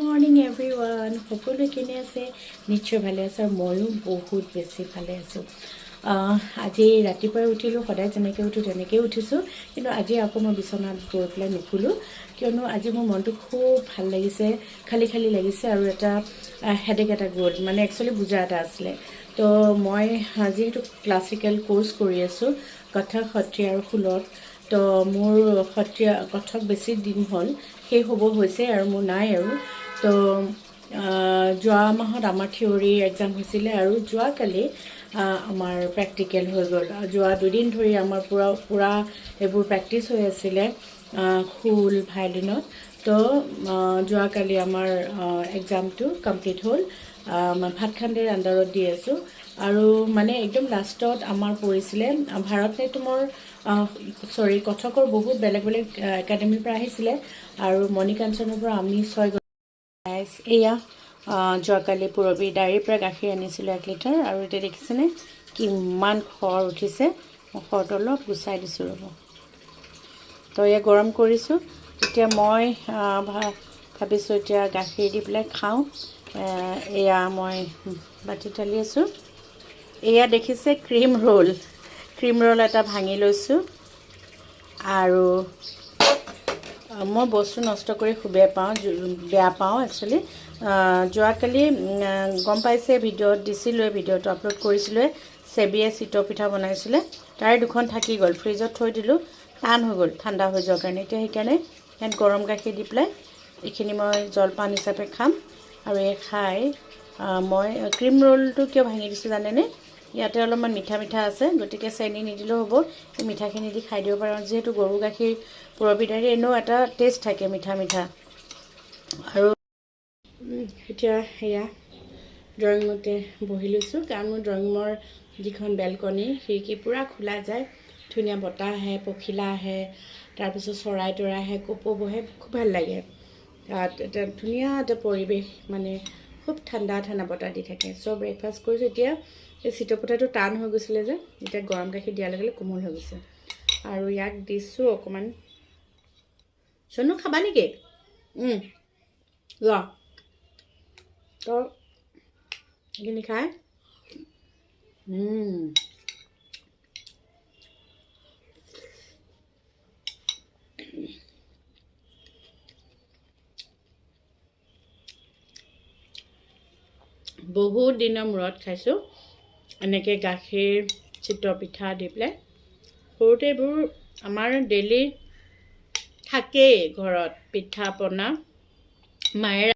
morning everyone সকলোৱে কেনে আছে নিশ্চয় ভালে আছে আৰু ময়ো বহুত বেছি ভালে আছোঁ আজি ৰাতিপুৱাই উঠিলোঁ সদায় যেনেকৈ উঠোঁ তেনেকৈ উঠিছোঁ কিন্তু আজি আকৌ মই বিচনাত গৈ পেলাই নুশুলোঁ কিয়নো আজি মোৰ মনটো খুব ভাল লাগিছে খালী খালী লাগিছে আৰু এটা হেডেক এটা গ'ল মানে একচুৱেলি বুজা এটা আছিলে তো মই যিহেতু ক্লাছিকেল কোৰ্চ কৰি আছোঁ কথক সত্ৰীয়া আৰু খোলত তো মোৰ সত্ৰীয়া কথক বেছি দিন হ'ল সেই হ'ব হৈছে আৰু মোৰ নাই আৰু তো যোৱা মাহত আমাৰ থিয়ৰী এক্সাম হৈছিলে আৰু যোৱাকালি আমাৰ প্ৰেক্টিকেল হৈ গ'ল যোৱা দুদিন ধৰি আমাৰ পুৰা এইবোৰ প্ৰেক্টিছ হৈ আছিলে খোল ভায়লিনত তো যোৱাকালি আমাৰ এক্সামটো কমপ্লিট হ'ল ভাতখাণ্ডেৰ আণ্ডাৰত দি আছোঁ আৰু মানে একদম লাষ্টত আমাৰ পৰিছিলে ভাৰতনাট্যমৰ কথকৰ বহুত বেলেগ বেলেগ একাডেমীৰ পৰা আহিছিলে আৰু মণিকাঞ্চনৰ পৰা আমি 6 এয়া যোৱাকালি পুৰবী ডায়েৰীৰ পৰা গাখীৰ আনিছিলোঁ 1 লিটাৰ আৰু এতিয়া দেখিছেনে কিমান খৰ উঠিছে মই খৰটো অলপ গুচাই দিছোঁ ৰ'ব তো এয়া গৰম কৰিছোঁ এতিয়া মই ভাবিছোঁ এতিয়া গাখীৰ দি পেলাই খাওঁ এয়া মই বাতি ঢালি আছোঁ এয়া দেখিছে ক্ৰীম ৰোল এটা ভাঙি লৈছোঁ আৰু মই বস্তু নষ্ট কৰি খুবেই বেয়া পাওঁ একচুৱেলি যোৱাকালি গম পাইছে ভিডিঅ'ত দিছিলোঁ ভিডিঅ'টো আপলোড কৰিছিলোঁ চেবিয়ে চিতৌ পিঠা বনাইছিলে তাৰে 2খন থাকি গ'ল ফ্ৰিজত থৈ দিলোঁ টান হৈ গ'ল ঠাণ্ডা হৈ যোৱাৰ কাৰণে এতিয়া সেইকাৰণে ইয়াত গৰম গাখীৰ দি পেলাই এইখিনি মই জলপান হিচাপে খাম আৰু এই খাই মই ক্ৰীম ৰোলটো কিয় ভাঙি দিছোঁ জানেনে ইয়াতে অলপমান মিঠা মিঠা আছে গতিকে চেনি নিদিলেও হ'ব এই মিঠাখিনি দি খাই দিব পাৰোঁ যিহেতু গৰু গাখীৰ পুৰবী ডায়েৰী এনেও এটা টেষ্ট থাকে মিঠা মিঠা আৰু এতিয়া সেয়া ড্ৰয়িং ৰুমতে বহি লৈছোঁ কাৰণ মোৰ ড্ৰয়িং ৰুমৰ যিখন বেলকনি খিৰিকী পূৰা খোলা যায় ধুনীয়া বতাহ আহে পখিলা আহে তাৰপিছত চৰাই তৰাই আহে কপৌ বহে খুব ভাল লাগে এটা ধুনীয়া এটা পৰিৱেশ মানে খুব ঠাণ্ডা বতাহ দি থাকে চ' ব্ৰেকফাষ্ট কৰিছোঁ এতিয়া এই চিতৌ পিঠাটো টান হৈ গৈছিলে যে এতিয়া গৰম গাখীৰ দিয়াৰ লগে লগে কোমল হৈ গৈছে আৰু ইয়াক দিছোঁ অকণমান চনু খাবা নেকি ল তো এইখিনি খাই বহুত দিনৰ মূৰত খাইছোঁ এনেকৈ গাখীৰ চিতৌ পিঠা দি পেলাই সৰুতে এইবোৰ আমাৰ ডেইলি থাকেই ঘৰত পিঠা পনা মায়ে